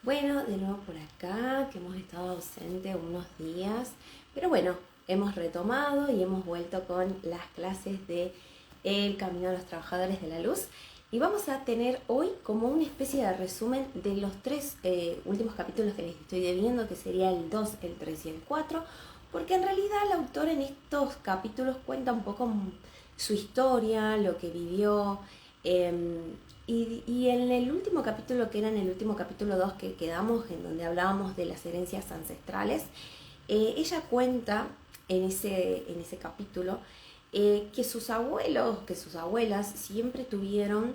Bueno, de nuevo por acá, que hemos estado ausentes unos días, pero bueno, hemos retomado y hemos vuelto con las clases de El Camino a los Trabajadores de la Luz. Y vamos a tener hoy como una especie de resumen de los tres últimos capítulos que les estoy debiendo, que sería el 2, el 3 y el 4, porque en realidad el autor en estos capítulos cuenta un poco su historia, lo que vivió. Y en el último capítulo, que era en el último capítulo 2 que quedamos, en donde hablábamos de las herencias ancestrales, ella cuenta en ese capítulo que sus abuelos, que sus abuelas siempre tuvieron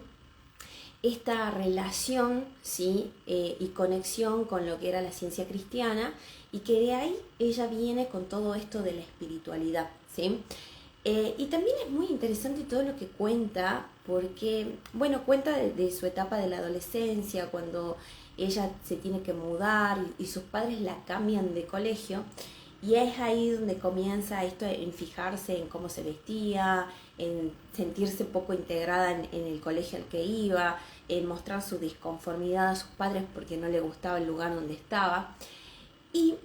esta relación, ¿sí? Y conexión con lo que era la ciencia cristiana, y que de ahí ella viene con todo esto de la espiritualidad, ¿sí? Y también es muy interesante todo lo que cuenta, porque, bueno, cuenta de su etapa de la adolescencia, cuando ella se tiene que mudar y sus padres la cambian de colegio, y es ahí donde comienza esto en fijarse en cómo se vestía, en sentirse poco integrada en el colegio al que iba, en mostrar su disconformidad a sus padres porque no le gustaba el lugar donde estaba. Y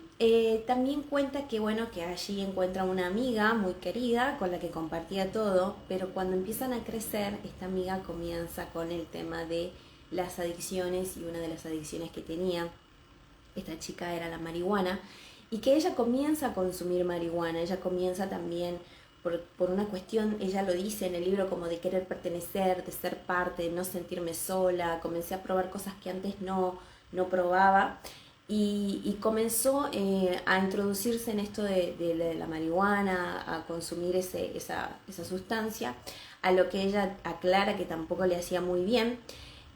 también cuenta que, bueno, que allí encuentra una amiga muy querida con la que compartía todo, pero cuando empiezan a crecer, esta amiga comienza con el tema de las adicciones, y una de las adicciones que tenía esta chica era la marihuana, y que ella comienza a consumir marihuana. Ella comienza también por una cuestión, ella lo dice en el libro, como de querer pertenecer, de ser parte, de no sentirme sola. Comencé a probar cosas que antes no probaba, y comenzó a introducirse en esto de la marihuana, a consumir esa sustancia, a lo que ella aclara que tampoco le hacía muy bien.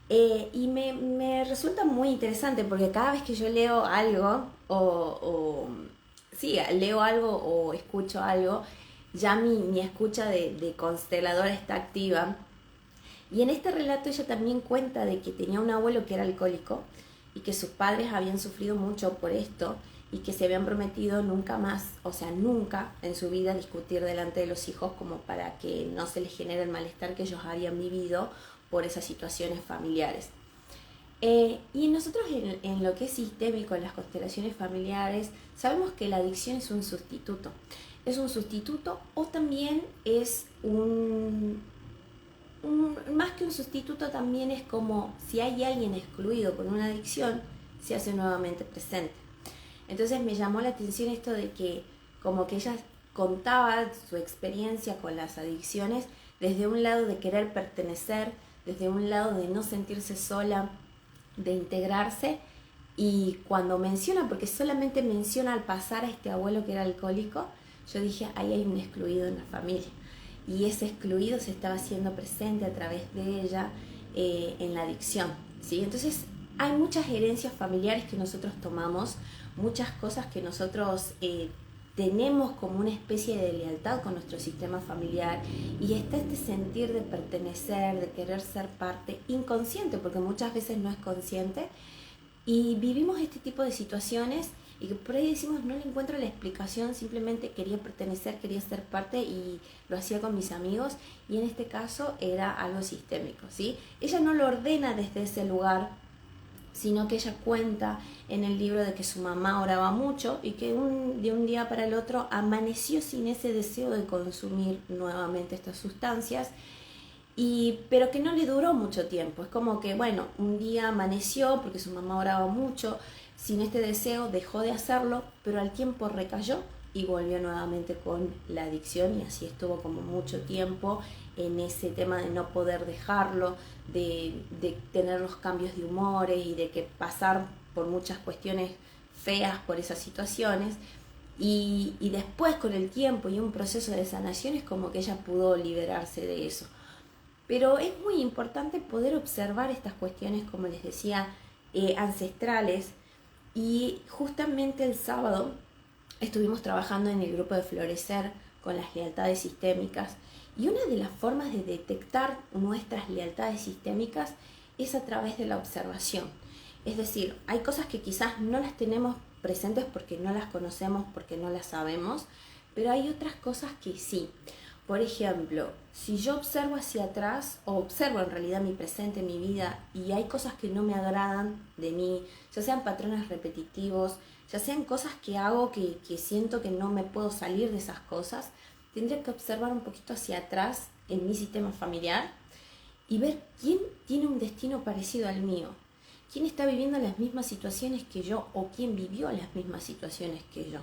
Y me resulta muy interesante, porque cada vez que yo leo algo, sí, leo algo o escucho algo, ya mi escucha de consteladora está activa. Y en este relato ella también cuenta de que tenía un abuelo que era alcohólico, y que sus padres habían sufrido mucho por esto, y que se habían prometido nunca más, o sea, nunca en su vida discutir delante de los hijos, como para que no se les genere el malestar que ellos habían vivido por esas situaciones familiares. Y nosotros en lo que es sistémico, en las constelaciones familiares, sabemos que la adicción es un sustituto. Es un sustituto, o también es más que un sustituto, también es como si hay alguien excluido con una adicción, se hace nuevamente presente. Entonces me llamó la atención esto de que como que ella contaba su experiencia con las adicciones desde un lado de querer pertenecer, desde un lado de no sentirse sola, de integrarse. Y cuando menciona, porque solamente menciona al pasar a este abuelo que era alcohólico, yo dije, ahí hay un excluido en la familia, y ese excluido se estaba haciendo presente a través de ella en la adicción, ¿sí? Entonces hay muchas herencias familiares que nosotros tomamos, muchas cosas que nosotros tenemos como una especie de lealtad con nuestro sistema familiar, y está este sentir de pertenecer, de querer ser parte, inconsciente, porque muchas veces no es consciente, y vivimos este tipo de situaciones, y que por ahí decimos, no le encuentro la explicación, simplemente quería pertenecer, quería ser parte, y lo hacía con mis amigos, y en este caso era algo sistémico, ¿sí? Ella no lo ordena desde ese lugar, sino que ella cuenta en el libro de que su mamá oraba mucho, y que de un día para el otro amaneció sin ese deseo de consumir nuevamente estas sustancias, pero que no le duró mucho tiempo. Es como que, bueno, un día amaneció porque su mamá oraba mucho, sin este deseo, dejó de hacerlo, pero al tiempo recayó y volvió nuevamente con la adicción, y así estuvo como mucho tiempo en ese tema de no poder dejarlo, de tener los cambios de humores, y de que pasar por muchas cuestiones feas por esas situaciones. Y después, con el tiempo y un proceso de sanación, es como que ella pudo liberarse de eso. Pero es muy importante poder observar estas cuestiones, como les decía, ancestrales. Y justamente el sábado estuvimos trabajando en el grupo de Florecer con las lealtades sistémicas, y una de las formas de detectar nuestras lealtades sistémicas es a través de la observación. Es decir, hay cosas que quizás no las tenemos presentes porque no las conocemos, porque no las sabemos, pero hay otras cosas que sí. por ejemplo, si yo observo hacia atrás, o observo en realidad mi presente, mi vida, y hay cosas que no me agradan de mí, ya sean patrones repetitivos, ya sean cosas que hago que siento que no me puedo salir de esas cosas, tendría que observar un poquito hacia atrás en mi sistema familiar y ver quién tiene un destino parecido al mío, quién está viviendo las mismas situaciones que yo o quién vivió las mismas situaciones que yo.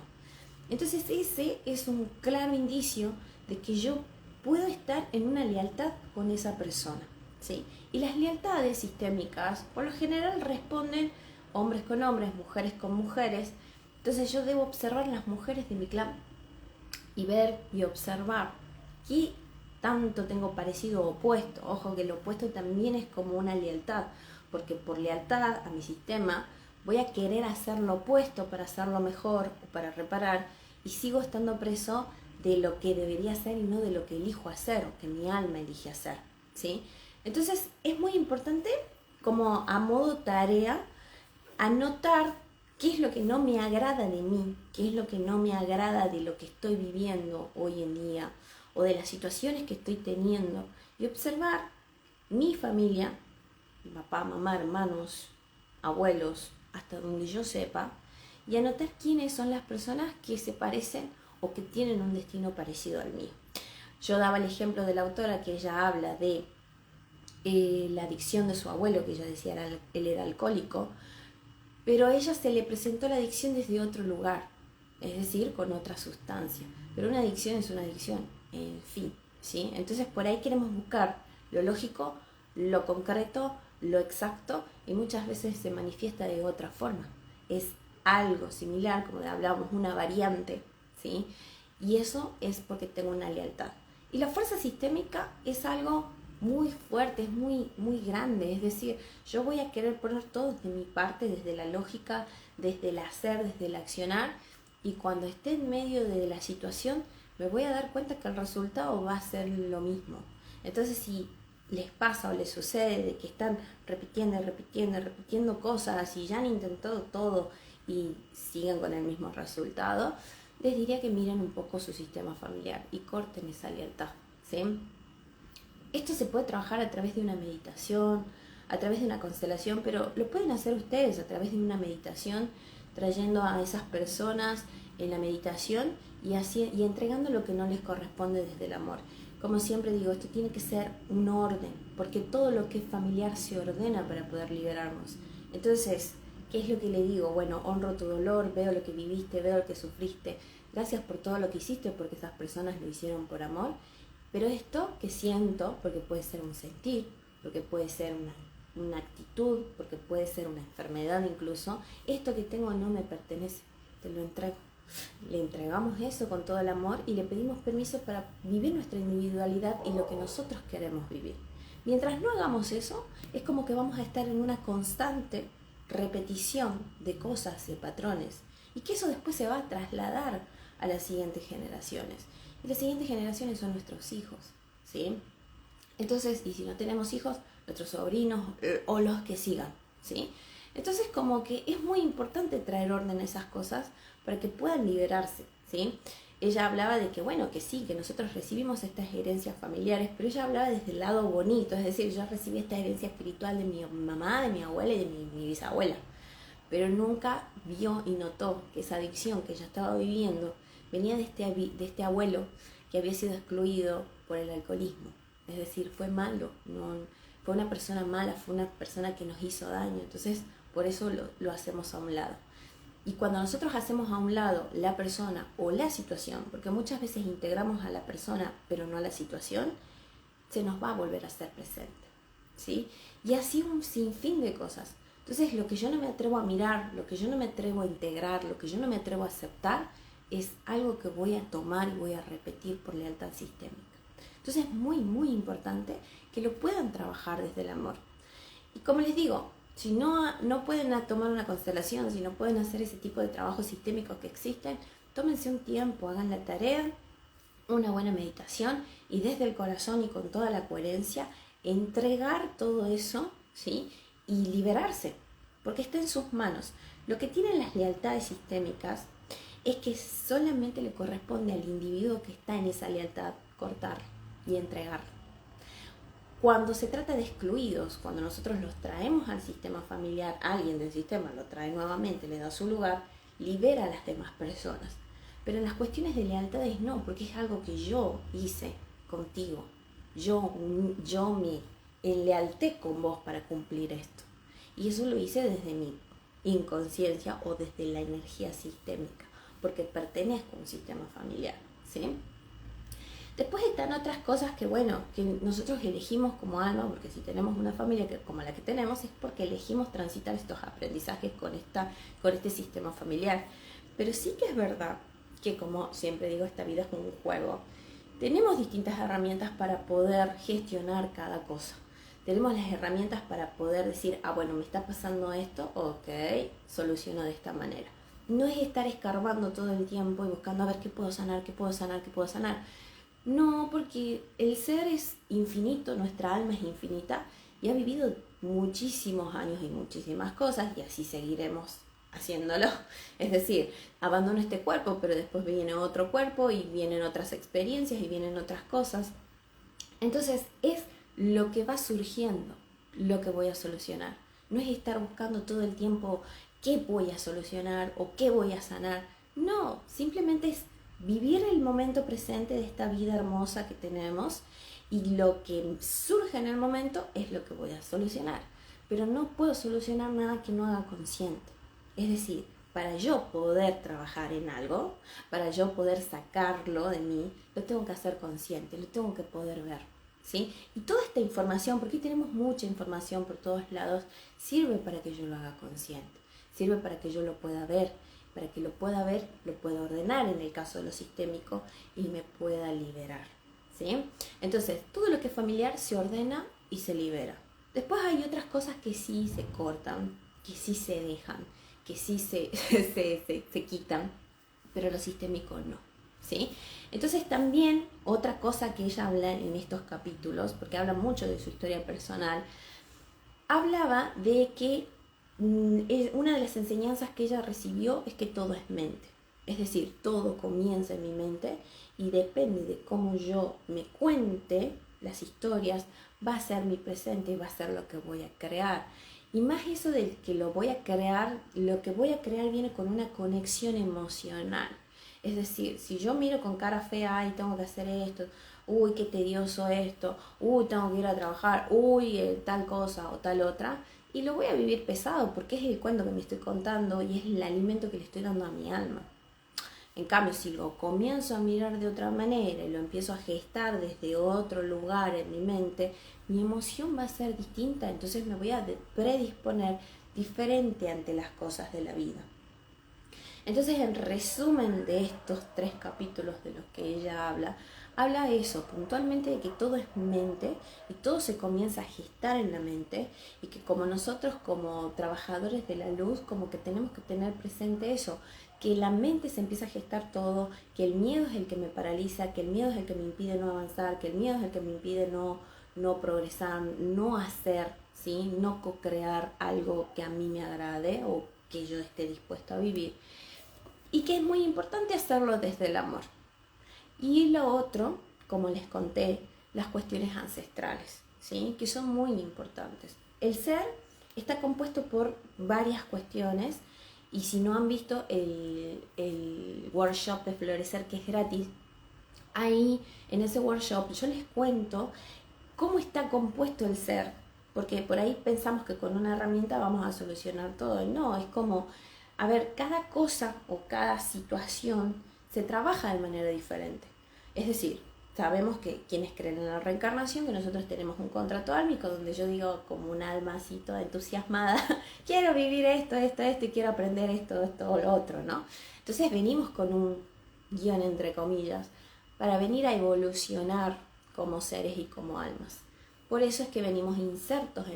Entonces ese es un claro indicio de que yo puedo estar en una lealtad con esa persona, ¿sí? Y las lealtades sistémicas por lo general responden hombres con hombres, mujeres con mujeres. Entonces yo debo observar las mujeres de mi clan y ver y observar qué tanto tengo parecido o opuesto. Ojo que el opuesto también es como una lealtad, porque por lealtad a mi sistema voy a querer hacer lo opuesto para hacerlo mejor o para reparar, y sigo estando preso de lo que debería hacer y no de lo que elijo hacer o que mi alma elige hacer, ¿sí? Entonces es muy importante, como a modo tarea, anotar qué es lo que no me agrada de mí, qué es lo que no me agrada de lo que estoy viviendo hoy en día o de las situaciones que estoy teniendo, y observar mi familia, papá, mamá, hermanos, abuelos, hasta donde yo sepa, y anotar quiénes son las personas que se parecen o que tienen un destino parecido al mío. Yo daba el ejemplo de la autora, que ella habla de la adicción de su abuelo, que ella decía él era alcohólico, pero a ella se le presentó la adicción desde otro lugar, es decir, con otra sustancia. Pero una adicción es una adicción, en fin, ¿sí? Entonces por ahí queremos buscar lo lógico, lo concreto, lo exacto, y muchas veces se manifiesta de otra forma. Es algo similar, como hablábamos, una variante, ¿sí? Y eso es porque tengo una lealtad. Y la fuerza sistémica es algo muy fuerte, es muy, muy grande. Es decir, yo voy a querer poner todo de mi parte, desde la lógica, desde el hacer, desde el accionar, y cuando esté en medio de la situación me voy a dar cuenta que el resultado va a ser lo mismo. Entonces, si les pasa o les sucede de que están repitiendo cosas y ya han intentado todo y siguen con el mismo resultado, les diría que miren un poco su sistema familiar y corten esa lealtad, ¿sí? Esto se puede trabajar a través de una meditación, a través de una constelación, pero lo pueden hacer ustedes a través de una meditación, trayendo a esas personas en la meditación y entregando lo que no les corresponde desde el amor. Como siempre digo, esto tiene que ser un orden, porque todo lo que es familiar se ordena para poder liberarnos. Entonces, ¿qué es lo que le digo? Bueno, honro tu dolor, veo lo que viviste, veo lo que sufriste. Gracias por todo lo que hiciste, porque esas personas lo hicieron por amor. Pero esto que siento, porque puede ser un sentir, porque puede ser una actitud, porque puede ser una enfermedad incluso, esto que tengo no me pertenece, te lo entrego. Le entregamos eso con todo el amor y le pedimos permiso para vivir nuestra individualidad y lo que nosotros queremos vivir. Mientras no hagamos eso, es como que vamos a estar en una constante repetición de cosas, de patrones, y que eso después se va a trasladar a las siguientes generaciones. Y las siguientes generaciones son nuestros hijos, ¿sí? Entonces, y si no tenemos hijos, nuestros sobrinos o los que sigan, ¿sí? Entonces, como que es muy importante traer orden a esas cosas para que puedan liberarse, ¿sí? Ella hablaba de que, bueno, que sí, que nosotros recibimos estas herencias familiares, pero ella hablaba desde el lado bonito, es decir, yo recibí esta herencia espiritual de mi mamá, de mi abuela y de mi bisabuela, pero nunca vio y notó que esa adicción que ella estaba viviendo venía de este abuelo que había sido excluido por el alcoholismo. Es decir, fue malo, no, fue una persona mala, fue una persona que nos hizo daño. Entonces, por eso lo hacemos a un lado. Y cuando nosotros hacemos a un lado la persona o la situación, porque muchas veces integramos a la persona pero no a la situación, se nos va a volver a ser presente, ¿sí? Y así un sinfín de cosas. Entonces, lo que yo no me atrevo a mirar, lo que yo no me atrevo a integrar, lo que yo no me atrevo a aceptar, es algo que voy a tomar y voy a repetir por lealtad sistémica. Entonces es muy, muy importante que lo puedan trabajar desde el amor. Y como les digo, si no pueden tomar una constelación, si no pueden hacer ese tipo de trabajos sistémicos que existen, tómense un tiempo, hagan la tarea, una buena meditación y desde el corazón y con toda la coherencia, entregar todo eso, ¿sí? Y liberarse, porque está en sus manos. Lo que tienen las lealtades sistémicas es que solamente le corresponde al individuo que está en esa lealtad cortarlo y entregarlo. Cuando se trata de excluidos, cuando nosotros los traemos al sistema familiar, alguien del sistema lo trae nuevamente, le da su lugar, libera a las demás personas. Pero en las cuestiones de lealtades no, porque es algo que yo hice contigo. Yo me enlealté con vos para cumplir esto. Y eso lo hice desde mi inconsciencia o desde la energía sistémica, porque pertenezco a un sistema familiar, ¿sí? Después están otras cosas que, bueno, que nosotros elegimos como alma, porque si tenemos una familia como la que tenemos, es porque elegimos transitar estos aprendizajes con este sistema familiar. Pero sí que es verdad que, como siempre digo, esta vida es un juego. Tenemos distintas herramientas para poder gestionar cada cosa. Tenemos las herramientas para poder decir, bueno, me está pasando esto, ok, soluciono de esta manera. No es estar escarbando todo el tiempo y buscando a ver qué puedo sanar, qué puedo sanar, qué puedo sanar. No, porque el ser es infinito, nuestra alma es infinita y ha vivido muchísimos años y muchísimas cosas y así seguiremos haciéndolo. Es decir, abandono este cuerpo, pero después viene otro cuerpo y vienen otras experiencias y vienen otras cosas. Entonces es lo que va surgiendo lo que voy a solucionar. No es estar buscando todo el tiempo qué voy a solucionar o qué voy a sanar. No, simplemente es vivir el momento presente de esta vida hermosa que tenemos y lo que surge en el momento es lo que voy a solucionar. Pero no puedo solucionar nada que no haga consciente. Es decir, para yo poder trabajar en algo, para yo poder sacarlo de mí, lo tengo que hacer consciente, lo tengo que poder ver, ¿sí? Y toda esta información, porque hoy tenemos mucha información por todos lados, sirve para que yo lo haga consciente, sirve para que yo lo pueda ver. Para que lo pueda ver, lo pueda ordenar en el caso de lo sistémico y me pueda liberar, ¿sí? Entonces, todo lo que es familiar se ordena y se libera. Después hay otras cosas que sí se cortan, que sí se dejan, que sí se quitan, pero lo sistémico no, ¿sí? Entonces también otra cosa que ella habla en estos capítulos, porque habla mucho de su historia personal, hablaba de que una de las enseñanzas que ella recibió es que todo es mente. Es decir, todo comienza en mi mente y depende de cómo yo me cuente las historias, va a ser mi presente y va a ser lo que voy a crear. Y más eso del que lo voy a crear, lo que voy a crear viene con una conexión emocional. Es decir, si yo miro con cara fea, ay, tengo que hacer esto, uy, qué tedioso esto, uy, tengo que ir a trabajar, uy, tal cosa o tal otra, y lo voy a vivir pesado porque es el cuento que me estoy contando y es el alimento que le estoy dando a mi alma. En cambio, si lo comienzo a mirar de otra manera y lo empiezo a gestar desde otro lugar en mi mente, mi emoción va a ser distinta, entonces me voy a predisponer diferente ante las cosas de la vida. Entonces, en resumen de estos 3 capítulos de los que ella habla eso, puntualmente de que todo es mente y todo se comienza a gestar en la mente y que como nosotros como trabajadores de la luz como que tenemos que tener presente eso, que la mente se empieza a gestar todo, que el miedo es el que me paraliza, que el miedo es el que me impide no avanzar, que el miedo es el que me impide no progresar, no hacer, ¿sí? No co-crear algo que a mí me agrade o que yo esté dispuesto a vivir. Y que es muy importante hacerlo desde el amor. Y lo otro, como les conté, las cuestiones ancestrales, ¿sí? Que son muy importantes. El ser está compuesto por varias cuestiones y si no han visto el workshop de Florecer, que es gratis, ahí en ese workshop yo les cuento cómo está compuesto el ser, porque por ahí pensamos que con una herramienta vamos a solucionar todo. No, es como, a ver, cada cosa o cada situación se trabaja de manera diferente. Es decir, sabemos que quienes creen en la reencarnación, que nosotros tenemos un contrato álmico donde yo digo como un alma así toda entusiasmada, quiero vivir esto y quiero aprender esto o lo otro, ¿no? Entonces venimos con un guión entre comillas para venir a evolucionar como seres y como almas. Por eso es que venimos insertos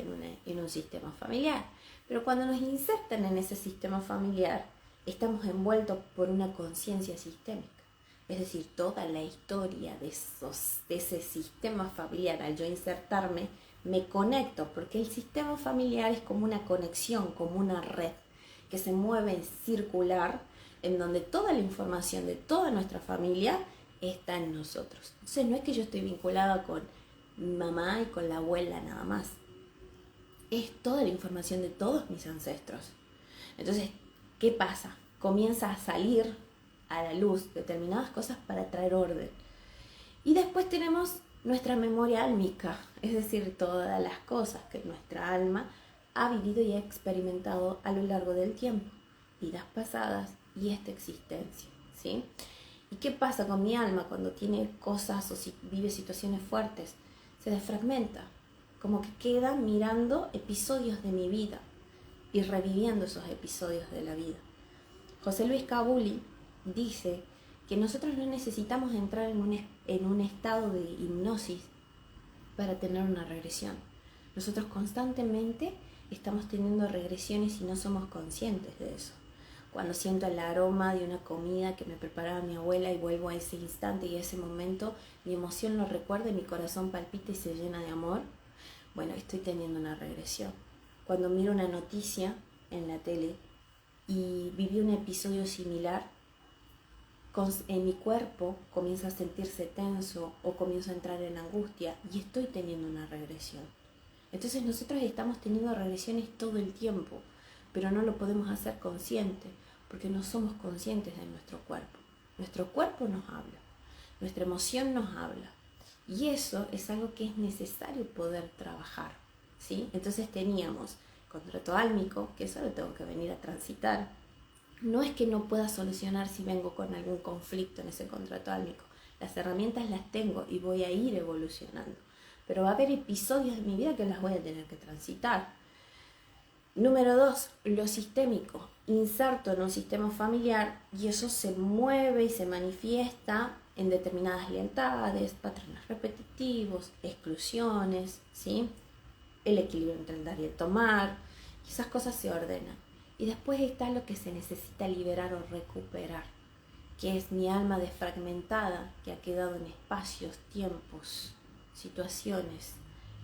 en un sistema familiar. Pero cuando nos insertan en ese sistema familiar, estamos envueltos por una conciencia sistémica. Es decir, toda la historia de ese sistema familiar, al yo insertarme, me conecto, porque el sistema familiar es como una conexión, como una red que que se mueve en circular, en donde toda la información de toda nuestra familia está en nosotros. Entonces no es que yo estoy vinculada con mi mamá y con la abuela nada más. Es toda la información de todos mis ancestros. Entonces, ¿qué pasa? Comienza a salir a la luz determinadas cosas para traer orden. Y después tenemos nuestra memoria álmica, es decir, todas las cosas que nuestra alma ha vivido y ha experimentado a lo largo del tiempo, vidas pasadas y esta existencia, ¿sí? ¿Y qué pasa con mi alma cuando tiene cosas o si vive situaciones fuertes? Se desfragmenta, como que queda mirando episodios de mi vida y reviviendo esos episodios de la vida. José Luis Cabuli dice que nosotros no necesitamos entrar en un estado de hipnosis para tener una regresión. Nosotros constantemente estamos teniendo regresiones y no somos conscientes de eso. Cuando siento el aroma de una comida que me preparaba mi abuela y vuelvo a ese instante y a ese momento, mi emoción lo recuerda y mi corazón palpita y se llena de amor, bueno, estoy teniendo una regresión. Cuando miro una noticia en la tele y viví un episodio similar, en mi cuerpo comienza a sentirse tenso o comienzo a entrar en angustia y estoy teniendo una regresión. Entonces nosotros estamos teniendo regresiones todo el tiempo, pero no lo podemos hacer consciente porque no somos conscientes de nuestro cuerpo. Nuestro cuerpo nos habla, nuestra emoción nos habla y eso es algo que es necesario poder trabajar, ¿sí? Entonces teníamos contrato álmico, que eso lo tengo que venir a transitar. No es que no pueda solucionar si vengo con algún conflicto en ese contrato álmico. Las herramientas las tengo y voy a ir evolucionando. Pero va a haber episodios de mi vida que las voy a tener que transitar. Número 2, lo sistémico. Inserto en un sistema familiar y eso se mueve y se manifiesta en determinadas lealtades, patrones repetitivos, exclusiones, ¿sí? El equilibrio entre el dar y el tomar. Y esas cosas se ordenan. Y después está lo que se necesita liberar o recuperar, que es mi alma desfragmentada, que ha quedado en espacios, tiempos, situaciones,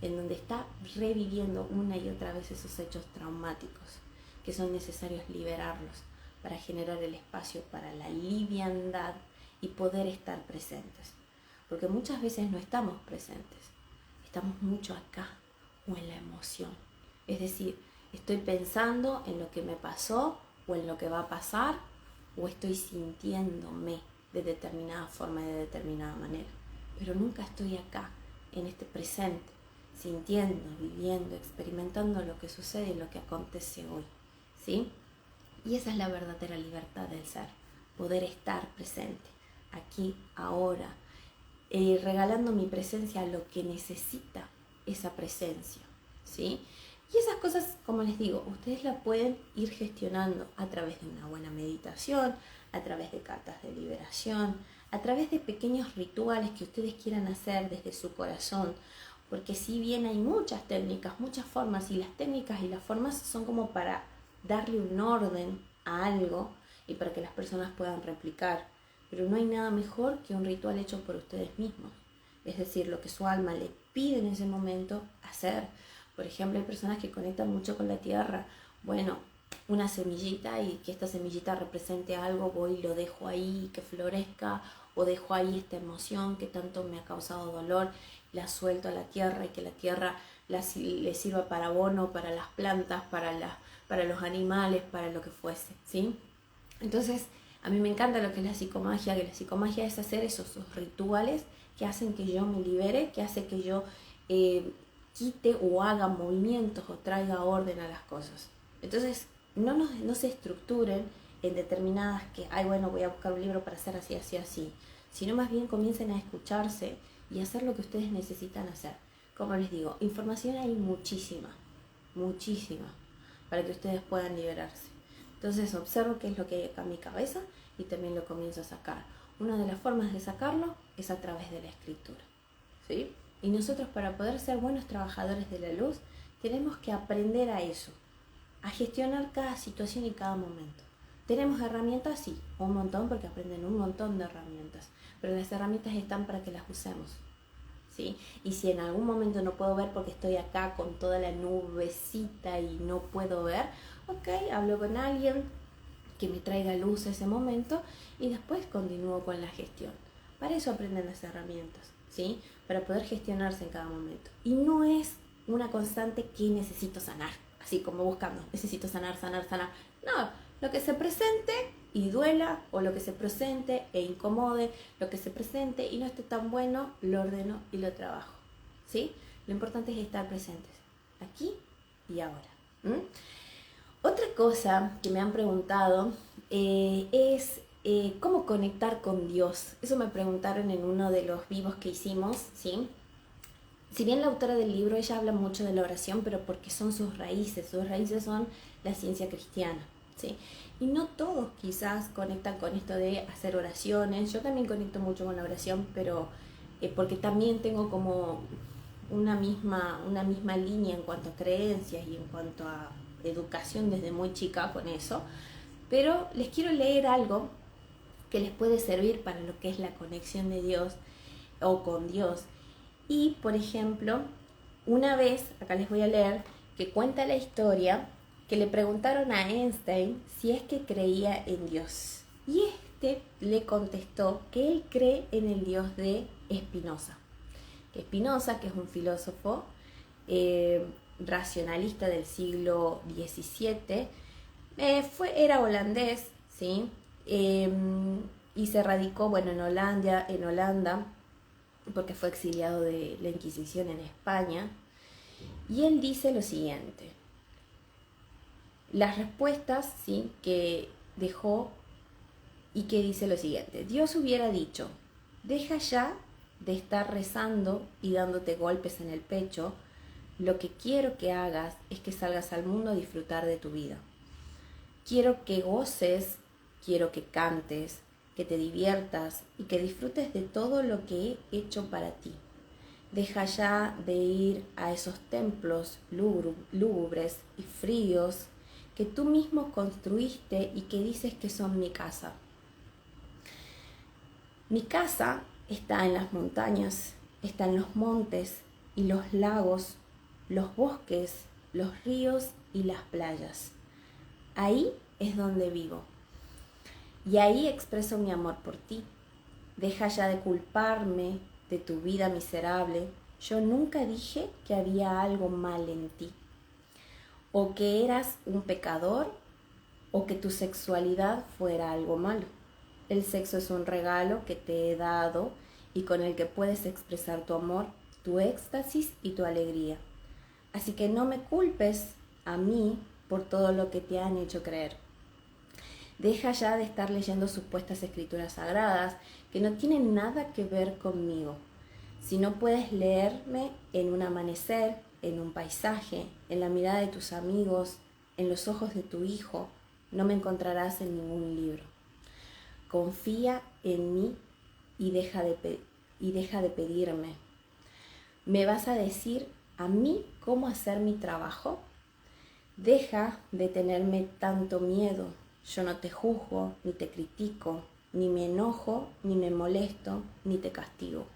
en donde está reviviendo una y otra vez esos hechos traumáticos, que son necesarios liberarlos para generar el espacio para la liviandad y poder estar presentes. Porque muchas veces no estamos presentes, estamos mucho acá o en la emoción. Es decir, estoy pensando en lo que me pasó o en lo que va a pasar o estoy sintiéndome de determinada forma y de determinada manera. Pero nunca estoy acá, en este presente, sintiendo, viviendo, experimentando lo que sucede y lo que acontece hoy, ¿sí? Y esa es la verdadera libertad del ser, poder estar presente, aquí, ahora, regalando mi presencia a lo que necesita esa presencia, ¿sí? Y esas cosas, como les digo, ustedes la pueden ir gestionando a través de una buena meditación, a través de cartas de liberación, a través de pequeños rituales que ustedes quieran hacer desde su corazón, porque si bien hay muchas técnicas, muchas formas, y las técnicas y las formas son como para darle un orden a algo y para que las personas puedan replicar, pero no hay nada mejor que un ritual hecho por ustedes mismos, es decir, lo que su alma le pide en ese momento hacer. Por ejemplo, hay personas que conectan mucho con la tierra. Bueno, una semillita y que esta semillita represente algo, voy y lo dejo ahí, que florezca, o dejo ahí esta emoción que tanto me ha causado dolor, la suelto a la tierra y que la tierra le sirva para abono, para las plantas, para los animales, para lo que fuese, ¿sí? Entonces, a mí me encanta lo que es la psicomagia, que la psicomagia es hacer esos rituales que hacen que yo me libere, que hace que yo quite o haga movimientos o traiga orden a las cosas. Entonces, no se estructuren en determinadas que, ay, bueno, voy a buscar un libro para hacer así, así, así, sino más bien comiencen a escucharse y hacer lo que ustedes necesitan hacer. Como les digo, información hay muchísima, muchísima, para que ustedes puedan liberarse. Entonces observo qué es lo que hay acá en mi cabeza y también lo comienzo a sacar. Una de las formas de sacarlo es a través de la escritura, ¿sí? Y nosotros, para poder ser buenos trabajadores de la luz, tenemos que aprender a eso, a gestionar cada situación y cada momento. ¿Tenemos herramientas? Sí, un montón, porque aprenden un montón de herramientas, pero las herramientas están para que las usemos, ¿sí? Y si en algún momento no puedo ver porque estoy acá con toda la nubecita y no puedo ver, ok, hablo con alguien que me traiga luz a ese momento y después continúo con la gestión. Para eso aprenden las herramientas, ¿sí? Para poder gestionarse en cada momento. Y no es una constante que necesito sanar, así como buscando, necesito sanar, sanar, sanar. No, lo que se presente y duela, o lo que se presente e incomode, lo que se presente y no esté tan bueno, lo ordeno y lo trabajo, ¿sí? Lo importante es estar presentes, aquí y ahora. Otra cosa que me han preguntado es cómo conectar con Dios. Eso me preguntaron en uno de los vivos que hicimos, ¿sí? Si bien la autora del libro, ella habla mucho de la oración, pero porque son sus raíces son la ciencia cristiana, ¿sí? Y no todos quizás conectan con esto de hacer oraciones. Yo también conecto mucho con la oración, pero porque también tengo como una misma línea en cuanto a creencias y en cuanto a educación desde muy chica con eso. Pero les quiero leer algo que les puede servir para lo que es la conexión de Dios o con Dios. Y, por ejemplo, una vez, acá les voy a leer, que cuenta la historia que le preguntaron a Einstein si es que creía en Dios. Y este le contestó que él cree en el Dios de Spinoza. Spinoza, que es un filósofo racionalista del siglo XVII, era holandés, ¿sí? Y se radicó, en Holanda, porque fue exiliado de la Inquisición en España. Y él dice lo siguiente: las respuestas, ¿sí?, que dejó, y que dice lo siguiente: Dios hubiera dicho, deja ya de estar rezando y dándote golpes en el pecho, lo que quiero que hagas es que salgas al mundo a disfrutar de tu vida. Quiero que goces, quiero que cantes, que te diviertas y que disfrutes de todo lo que he hecho para ti. Deja ya de ir a esos templos lúgubres y fríos que tú mismo construiste y que dices que son mi casa. Mi casa está en las montañas, está en los montes y los lagos, los bosques, los ríos y las playas. Ahí es donde vivo. Y ahí expreso mi amor por ti. Deja ya de culparme de tu vida miserable. Yo nunca dije que había algo mal en ti, o que eras un pecador, o que tu sexualidad fuera algo malo. El sexo es un regalo que te he dado y con el que puedes expresar tu amor, tu éxtasis y tu alegría. Así que no me culpes a mí por todo lo que te han hecho creer. Deja ya de estar leyendo supuestas escrituras sagradas que no tienen nada que ver conmigo. Si no puedes leerme en un amanecer, en un paisaje, en la mirada de tus amigos, en los ojos de tu hijo, no me encontrarás en ningún libro. Confía en mí y deja de pedirme. ¿Me vas a decir a mí cómo hacer mi trabajo? Deja de tenerme tanto miedo. Yo no te juzgo, ni te critico, ni me enojo, ni me molesto, ni te castigo.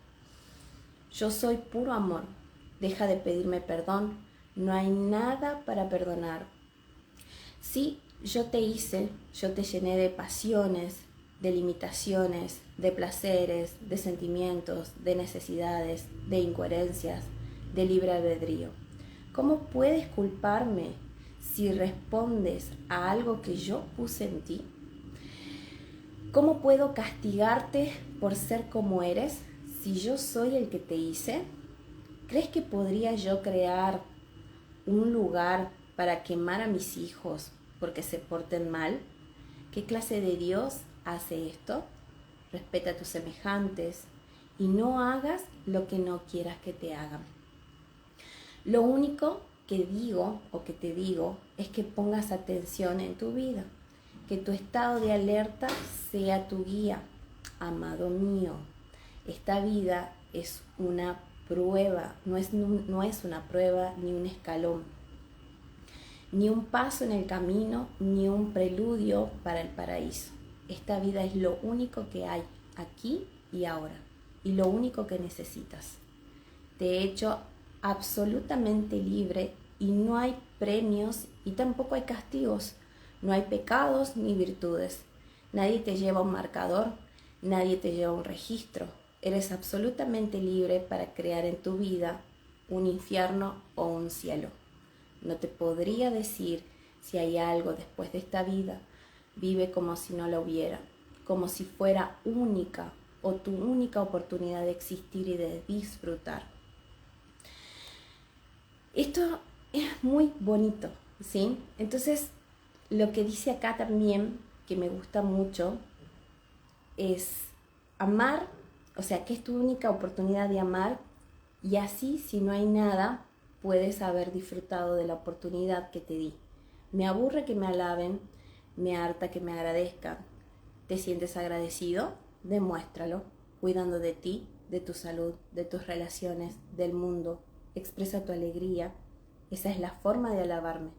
Yo soy puro amor. Deja de pedirme perdón. No hay nada para perdonar. Sí, yo te hice, yo te llené de pasiones, de limitaciones, de placeres, de sentimientos, de necesidades, de incoherencias, de libre albedrío. ¿Cómo puedes culparme si respondes a algo que yo puse en ti? ¿Cómo puedo castigarte por ser como eres si yo soy el que te hice? ¿Crees que podría yo crear un lugar para quemar a mis hijos porque se porten mal? ¿Qué clase de Dios hace esto? Respeta a tus semejantes y no hagas lo que no quieras que te hagan. Lo único que digo o que te digo es que pongas atención en tu vida, que tu estado de alerta sea tu guía. Amado mío, esta vida es una prueba, no es una prueba ni un escalón, ni un paso en el camino, ni un preludio para el paraíso. Esta vida es lo único que hay aquí y ahora, y lo único que necesitas. Te he hecho absolutamente libre y no hay premios y tampoco hay castigos, no hay pecados ni virtudes. Nadie te lleva un marcador, nadie te lleva un registro. Eres absolutamente libre para crear en tu vida un infierno o un cielo. No te podría decir si hay algo después de esta vida. Vive como si no la hubiera, como si fuera única o tu única oportunidad de existir y de disfrutar. Esto es muy bonito, ¿sí? Entonces, lo que dice acá también, que me gusta mucho, es amar, o sea, que es tu única oportunidad de amar, y así, si no hay nada, puedes haber disfrutado de la oportunidad que te di. Me aburre que me alaben, me harta que me agradezcan. ¿Te sientes agradecido? Demuéstralo, cuidando de ti, de tu salud, de tus relaciones, del mundo. Expresa tu alegría. Esa es la forma de alabarme.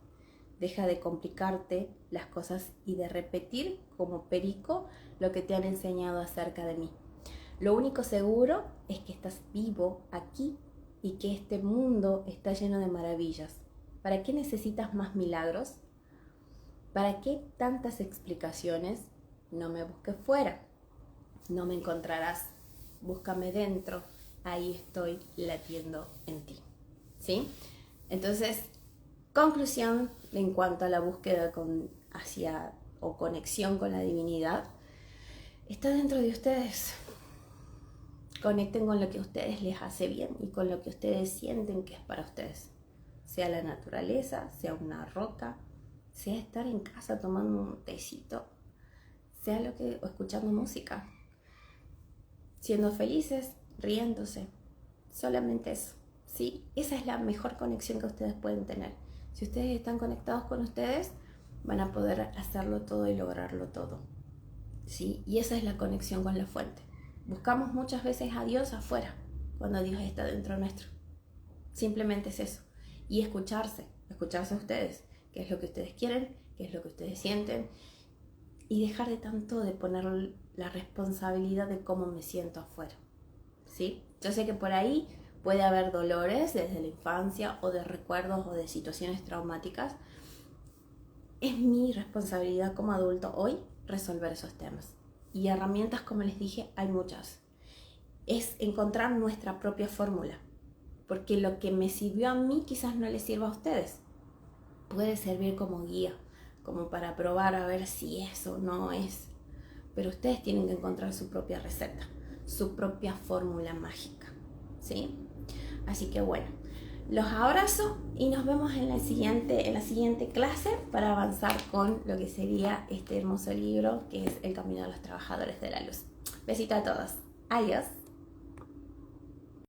Deja de complicarte las cosas y de repetir como perico lo que te han enseñado acerca de mí. Lo único seguro es que estás vivo aquí y que este mundo está lleno de maravillas. ¿Para qué necesitas más milagros? ¿Para qué tantas explicaciones? No me busques fuera, no me encontrarás. Búscame dentro, ahí estoy latiendo en ti. ¿Sí? Entonces, conclusión en cuanto a la búsqueda hacia o conexión con la divinidad, está dentro de ustedes. Conecten con lo que a ustedes les hace bien y con lo que ustedes sienten que es para ustedes. Sea la naturaleza, sea una roca, sea estar en casa tomando un tecito, sea o escuchando música, siendo felices, riéndose, solamente eso, ¿sí? Esa es la mejor conexión que ustedes pueden tener. Si ustedes están conectados con ustedes, van a poder hacerlo todo y lograrlo todo, ¿sí? Y esa es la conexión con la fuente. Buscamos muchas veces a Dios afuera, cuando Dios está dentro nuestro. Simplemente es eso. Y escucharse a ustedes, qué es lo que ustedes quieren, qué es lo que ustedes sienten, y dejar de tanto de poner la responsabilidad de cómo me siento afuera, ¿sí? Yo sé que por ahí puede haber dolores desde la infancia o de recuerdos o de situaciones traumáticas. Es mi responsabilidad como adulto hoy resolver esos temas. Y herramientas, como les dije, hay muchas. Es encontrar nuestra propia fórmula, porque lo que me sirvió a mí quizás no les sirva a ustedes. Puede servir como guía, como para probar a ver si eso no es. Pero ustedes tienen que encontrar su propia receta, su propia fórmula mágica, ¿sí? Así que bueno, los abrazo y nos vemos en la siguiente clase para avanzar con lo que sería este hermoso libro que es El Camino de los Trabajadores de la Luz. Besito a todos. Adiós.